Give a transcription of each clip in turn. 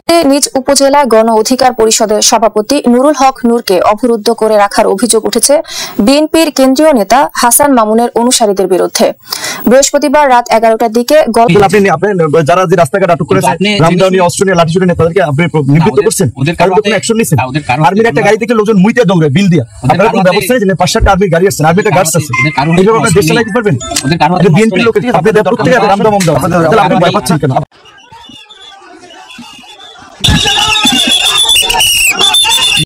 নিজ উপজেলা গণ অধিকার পরিষদের সভাপতি নুরুল হক নূরকে অবরুদ্ধ করে রাখার অভিযোগ উঠেছে বিএনপির কেন্দ্রীয় নেতা হাসান মামুনের অনুসারীদের বিরুদ্ধে। বৃহস্পতিবার রাত 11টার দিকে যারা যে রাস্তাঘাট আটক করেছে রামদাও নিয়ে অস্ত্র নিয়ে লাঠি ছুড়ে নিয়ে তাদেরকে আপনি নিবৃত্ত করছেন, অ্যাকশন নিছেন। আর্মির একটা গাড়ি থেকে লোকজন মুইতে দৌড়ে বিল দিয়া, আপনারা কোনো ব্যবস্থা নেই যে 5-7টা আর্মির গাড়ি আসছে, আর্মিটা গার্ডস আছে, এইভাবে আপনারা দেশ চালাইতে পারবেন? বিএনপির লোক আপনি প্রত্যেকে রামদাও মামদাও, তাহলে আপনি ভয় পাচ্ছেন কেন?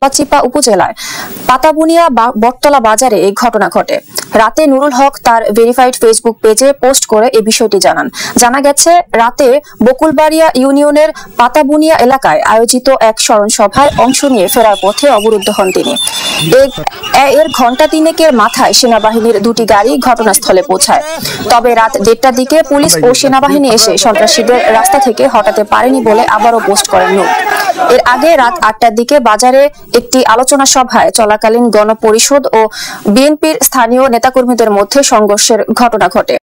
গলাচিপা উপজেলার পাতাবুনিয়া বটতলা বাজারে এই ঘটনা ঘটে। রাতে নুরুল হক তার ভেরিফাইড ফেসবুক পেজে পোস্ট করে এই বিষয়টি জানান। জানা গেছে, রাতে বকুলবাড়িয়া ইউনিয়নের পাতাবুনিয়া এলাকায় আয়োজিত এক স্মরণ সভায় অংশ নিয়ে ফেরার পথে অবরুদ্ধ হন তিনি। এর ঘণ্টা তিনেকের মাথায় সেনাবাহিনীর দুটি গাড়ি ঘটনাস্থলে পৌঁছায়। তবে রাত 1:30টার দিকে পুলিশ ও সেনাবাহিনী এসে সন্ত্রাসীদের রাস্তা থেকে হটাতে পারেনি বলে আবারও পোস্ট করেন নূর। এর আগে রাত 8টার দিকে বাজারে একটি আলোচনা সভায় চলাকালীন গণপরিষদ ও বিএনপির স্থানীয় নেতাকর্মীদের মধ্যে সংঘর্ষের ঘটনা ঘটে।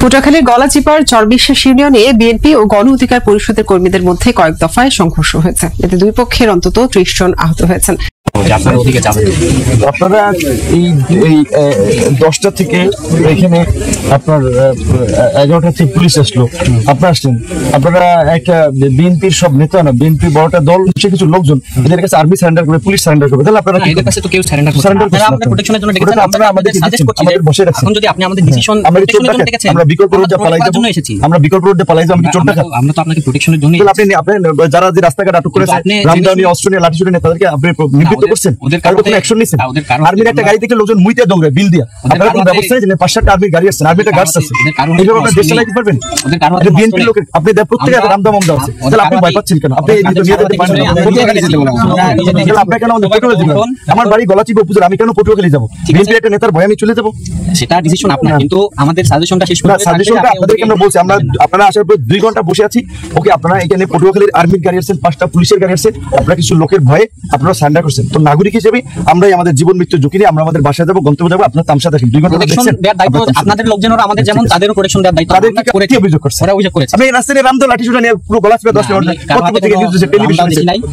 পটুয়াখালীর গলাচিপার চরবিশ্বাস ইউনিয়নে বিএনপি ও গণ অধিকার পরিষদের কর্মীদের মধ্যে কয়েক দফায় সংঘর্ষ হয়েছে। এতে দুই পক্ষের অন্তত 30 জন আহত হয়েছেন। আপনারা এই 10টা থেকে এখানে আপনার 11টা থেকে পুলিশ আসলো, আপনারা আসছেন, আপনারা একটা বিএনপির সব নেতা না, বিএনপি বড়টা দল, সে কিছু লোকজন এদের কাছে আর্মি সারেন্ডার করে, পুলিশ সারেন্ডার করবে, তাহলে আপনারা এদের কাছে তো কেউ সারেন্ডার করছে না। আপনারা প্রোটেকশনের জন্য ডেকেছেন, আমরা আমাদের সাজেস্ট করছি যে বসে রাখুন। এখন যদি আপনি আমাদের ডিসিশন প্রোটেকশনের জন্য ডেকেছেন, আমরা বিকল্প রোডে পালাই যাব, আমরা বিকল্প রোডে পালাই যাব, আমরা চোরটা আমরা তো আপনাকে প্রোটেকশনের জন্য আপনি যারা যে রাস্তাঘাট আটক করেছে রামদাও নিয়ে অস্ত্র নিয়ে লাঠি ছুড়ে নিয়ে তাদেরকে আপনি নিবৃত্ত করছেন, অ্যাকশন নিছেন। আর্মির একটা গাড়ি থেকে লোকজন মুইতে দৌড়ে বিল দিয়া, আপনারা কোনো ব্যবস্থা নেই যে 5-7টা আর্মির গাড়ি আসছে, আর্মিটা গার্ডস আছে, এইভাবে আপনারা দেশ চালাইতে পারবেন? বিএনপির লোক আপনি প্রত্যেকে রামদাও মামদাও আছে, তাহলে আপনি ভয় পাচ্ছেন কেন? আপনি নিয়ে যেতে পারেন, আপনার কেন পটুয়াখালী যাবেন? আমার বাড়ি গলাচিপা উপজেলা, আমি কেন পটুয়াখালী যাবো? বিএনপির একটা নেতার ভয় আমি চলে যাবো? সেটা ডিসিশন আপনার, কিন্তু আমাদের সাজেশনটা শেষ করতে সাজেশনটা আপনাদেরকে আমরা বলছি, আমরা আপনারা আসার পর 2 ঘন্টা বসে আছি। ওকে, আপনারা এখানে পটুয়াখালীর আর্মির গাড়ি আসছেন, 5টা পুলিশের গাড়ি আসছে, আপনারা কিছু লোকের ভয়ে আপনারা সারেন্ডার করছেন। তো নাগরিক হিসেবে আমরাই আমাদের জীবন মৃত্যু ঝুঁকি নিয়ে আমরা আমাদের বাসায় যাবো, গন্তব্য যাবো, আপনারা তামসা দেখেন। 2 ঘন্টা আপনাদের লোকজনেরা আমাদের যেমন তাদেরও প্রোটেকশন দেওয়ার দায়িত্ব তাদের কি অভিযোগ করছে? ওরা অভিযোগ করেছে আপনি রাস্তায় রামদাও লাঠি ছুড়ে নিয়ে পুরো গলাচিপা 10 মিনিট কত থেকে নিউজ টেলিভিশন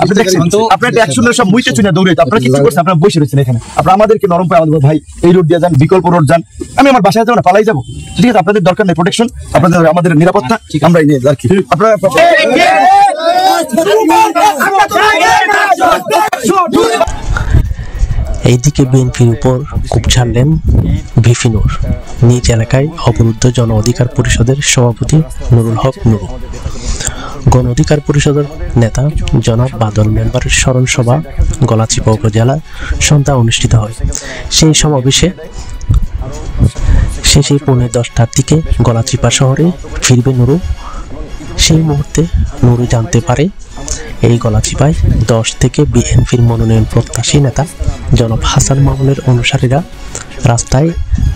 আপনি দেখছেন, আপনারা অ্যাকশনের সব মুইতে চুনে দৌড়াইতে, আপনারা কিছু করছেন, আপনারা বসে রয়েছেন এখানে। আপনারা আমাদেরকে নরম পায়, আমাদের ভাই এই রোড দিয়ে যান, বিকল্প রোড যান, আমি আমার বাসায় যাবো না, পালাই যাবো, ঠিক আছে? আপনাদের দরকার নেই প্রোটেকশন, আপনাদের আমাদের নিরাপত্তা আমরাই নিয়ে আর কি। আপনারা এইদিকে বিএনপির উপর খুব ছাড়লেন ভিপি নূর। নিজ এলাকায় অবরুদ্ধ জন অধিকার পরিষদের সভাপতি নুরুল হক নূর। গণ অধিকার পরিষদের নেতা জনাব বাদল মেম্বারের স্মরণ সভা গলাচিপা উপজেলায় সন্ধ্যা অনুষ্ঠিত হয়। সেই সমাবেশে শেষে 10:15টার দিকে গলাচিপা শহরে ফিরবে নুরু। সেই মুহূর্তে নুরু জানতে পারে এই গলাচিপায় 10 থেকে বিএনপির মনোনয়ন প্রত্যাশী নেতা জনাব হাসান মামুনের অনুসারীরা রাস্তায়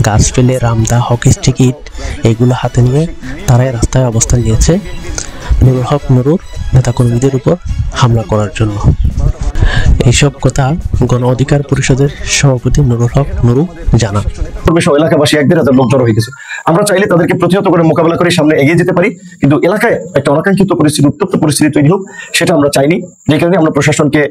গাছ ফেলে রামদা, হকি স্টিক, ইট এগুলো হাতে নিয়ে তারাই রাস্তায় অবস্থান নিয়েছে নুরুল হক নুরুর নেতাকর্মীদের উপর হামলা করার জন্য। এইসব কথা গণ অধিকার পরিষদের সভাপতি নুরুল হক নুরু জানান। এলাকাবাসী 1-1,500 লোক জড়ো হয়ে গেছে। আমরা চাইলে তাদেরকে প্রতিহত করে মোকাবেলা করে সামনে এগিয়ে যেতে পারি, কিন্তু এলাকায় একটা অনাকাঙ্ক্ষিত পরিস্থিতি, উত্তপ্ত পরিস্থিতি তৈরি হোক, সেটা আমরা চাইনি। যে কারণে আমরা প্রশাসনকে